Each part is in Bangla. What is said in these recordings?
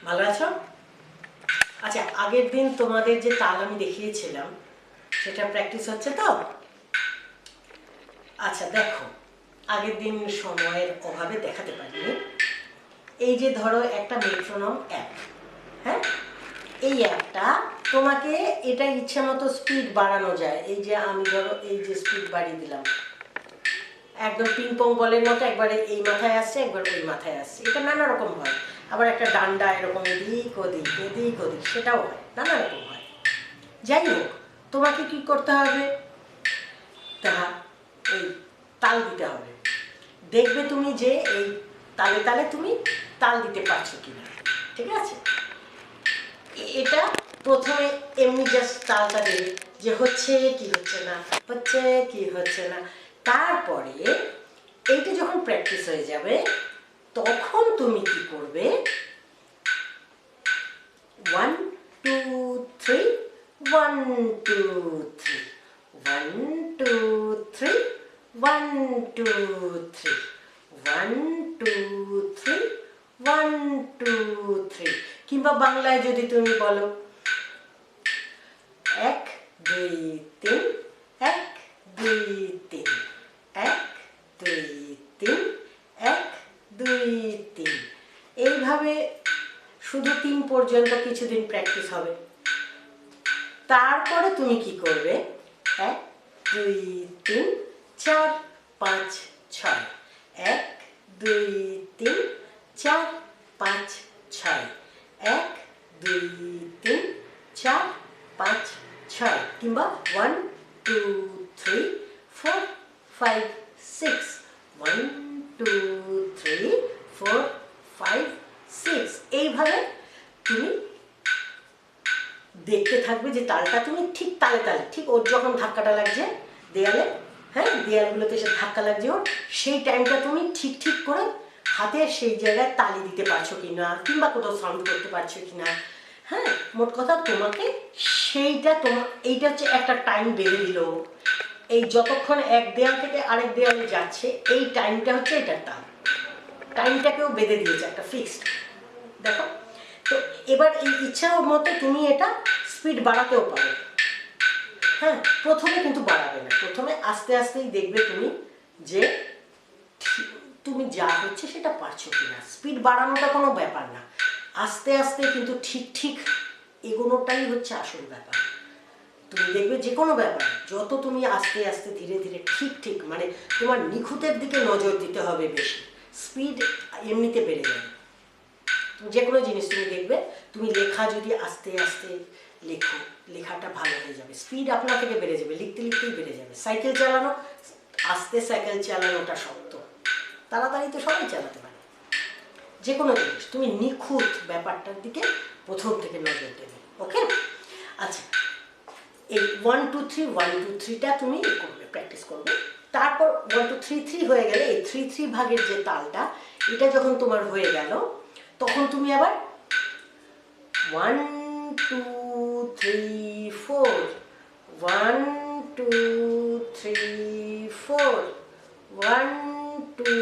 ভালো আছো? আচ্ছা, আগের দিন তোমাদের যে তাল আমি দেখিয়েছিলাম সেটা প্র্যাকটিস হচ্ছে তো? আচ্ছা দেখো, আগের দিন সময়ের অভাবে দেখাতে পারিনি। এই যে ধরো একটা মেট্রোনম অ্যাপ, হ্যাঁ, এই অ্যাপটা তোমাকে এটা ইচ্ছে মতো স্পিড বাড়ানো যায়। এই যে আমি ধরো এই যে স্পিড বাড়িয়ে দিলাম, একদম পিং পং বলের মতো, একবারে এই মাথায় আসছে একবার ওই মাথায় আসছে। এটা নানা রকম হয়। আবার একটা ডান্ডা এরকম এদিক ওদিক এদিক ওদিক, সেটাও হয়, নানা রকম হয়। যাই হোক, তোমাকে কি করতে হবে, তা এই তাল দিতে হবে। দেখবে তুমি যে এই তালে তালে তুমি তাল দিতে পারছো কিনা। ঠিক আছে, এটা প্রথমে এমনি জাস্ট তালটা দেবে যে হচ্ছে কি হচ্ছে না, হচ্ছে কি হচ্ছে না। তারপরে এইটা যখন প্র্যাকটিস হয়ে যাবে তখন তুমি কি করবে, 1 2 3 1 2 3 1 2 3 1 2 3 1 2 3 1 2 3, কিংবা বাংলায় যদি তুমি বলো 1 2 3 1 2 3 1 2 3 1 2 3, এইভাবে শুধু 3 পর্যন্ত কিছুদিন প্র্যাকটিস হবে। তারপরে তুমি কি করবে, 1 2 3 4 5 6 1 2 3 4 5 6 1 2 3 4 5 6, কিংবা 1 2 3 4 5 6 1 2 3 4 5 6, এইভাবে তুমি দেখতে থাকবে যে তালটা তুমি ঠিক তালে তালে, ঠিক ওর যখন ধাক্কাটা লাগছে দেয়ালে, হ্যাঁ, দেয়ালগুলোতে এসে ধাক্কা লাগছে ওর, সেই টাইমটা তুমি ঠিক ঠিক করে হাতে সেই জায়গায় তালি দিতে পারছো কিনা, কিংবা কোথাও সাউন্ড করতে পারছো কিনা। হ্যাঁ, মোট কথা তোমাকে সেইটা এইটা হচ্ছে একটা টাইম বেঁধে দিল। এই যতক্ষণ এক দেয়াল থেকে আরেক দেয়ালে যাচ্ছে এই টাইমটা হচ্ছে এটার তাল। টাইমটাকেও বেঁধে দিয়েছে একটা ফিক্সড। দেখো তো, এবার এই ইচ্ছা মতো তুমি এটা স্পিড বাড়াতেও পারো। হ্যাঁ, প্রথমে কিন্তু বাড়াবে না, প্রথমে আস্তে আস্তেই দেখবে তুমি যে তুমি যা হচ্ছে সেটা পারছো কিনা। স্পিড বাড়ানোটা কোনো ব্যাপার না, আস্তে আস্তে কিন্তু ঠিক ঠিক এগোনোটাই হচ্ছে আসল ব্যাপার। তুমি দেখবে যে কোনো ব্যাপার যত তুমি আস্তে আস্তে ধীরে ধীরে ঠিক ঠিক, মানে তোমার নিখুঁতের দিকে নজর দিতে হবে বেশি, স্পিড এমনিতে বেড়ে যাবে। যে কোনো জিনিস তুমি দেখবে, তুমি লেখা যদি আস্তে আস্তে লেখো, লেখাটা ভালো হয়ে যাবে, স্পিড আপনার থেকে বেড়ে যাবে, লিখতে লিখতেই বেড়ে যাবে। সাইকেল চালানো, আস্তে সাইকেল চালানোটা শক্ত, তাড়াতাড়ি তো সবাই চালাতে পারে। যে কোনো জিনিস তুমি নিখুঁত ব্যাপারটার দিকে প্রথম থেকে নজর দেবে। ওকে, আচ্ছা, এই 1 2 3 1 2 3টা তুমি করবে, প্র্যাকটিস করবে। তারপর 1 2 3 3 হয়ে গেলে এই 3 3 ভাগের যে তালটা, এটা যখন তোমার হয়ে গেল তখন তুমি আবার 1 2 3 4 1 2 3 4 1 2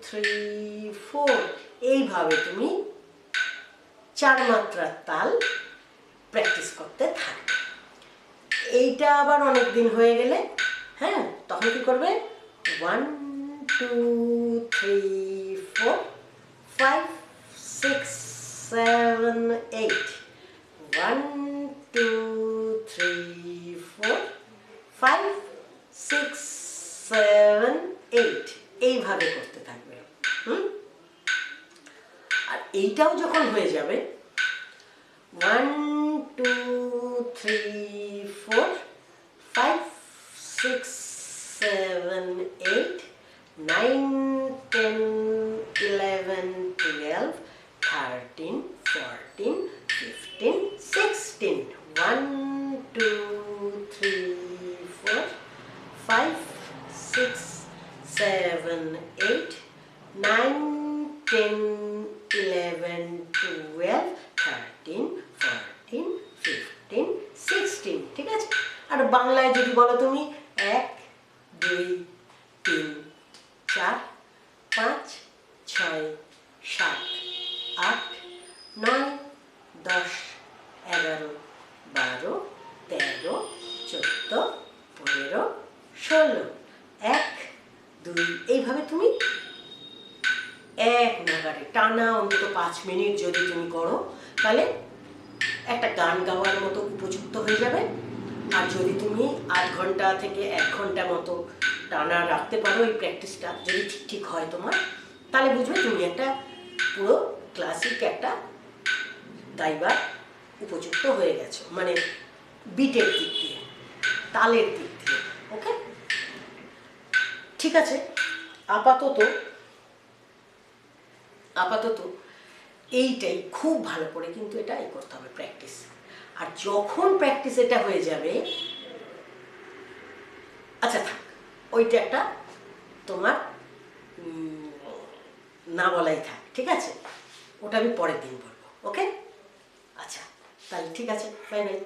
3 4, এইভাবে তুমি 4 মাত্রার তাল প্র্যাকটিস করতে থাকবে। এইটা আবার অনেক দিন হয়ে গেলে, হ্যাঁ, তখন কি করবে, 1 2 3 4 5 6 7 8 1 2 3 4 5 6 7 8, এইভাবে করতে থাকবে। আর এইটাও যখন হয়ে যাবে 1 2 3 4 5 6 7 8 9 10 11 12 13 14 15 16 1 2 3 4 5 6 7 8 9 10 11 12 13 14 15 16, ঠিক আছে। আর বাংলায় যদি বলো তুমি 1 2 3 4 5 6 7 8 9 এক নাগারে টানা অন্তত 5 মিনিট যদি তুমি করো তাহলে একটা গান গাওয়ার মতো উপযুক্ত হয়ে যাবে। আর যদি তুমি আধ ঘন্টা থেকে 1 ঘন্টা মতো টানা রাখতে পারো এই প্র্যাকটিসটা, যদি ঠিক ঠিক হয় তোমার, তাহলে বুঝবে তুমি একটা পুরো ক্লাসিক একটা গাইবার উপযুক্ত হয়ে গেছো, মানে বিটের দিক দিয়ে, তালের দিক দিয়ে। ওকে, ঠিক আছে। আপাতত এইটাই খুব ভালো করে কিন্তু এটা করতে হবে প্র্যাকটিস। আর যখন প্র্যাকটিস এটা হয়ে যাবে, আচ্ছা থাক, ওইটা একটা তোমার না বলাই থাক, ঠিক আছে, ওটা আমি পরের দিন বলবো। ওকে, আচ্ছা তাহলে ঠিক আছে, বাই বাই।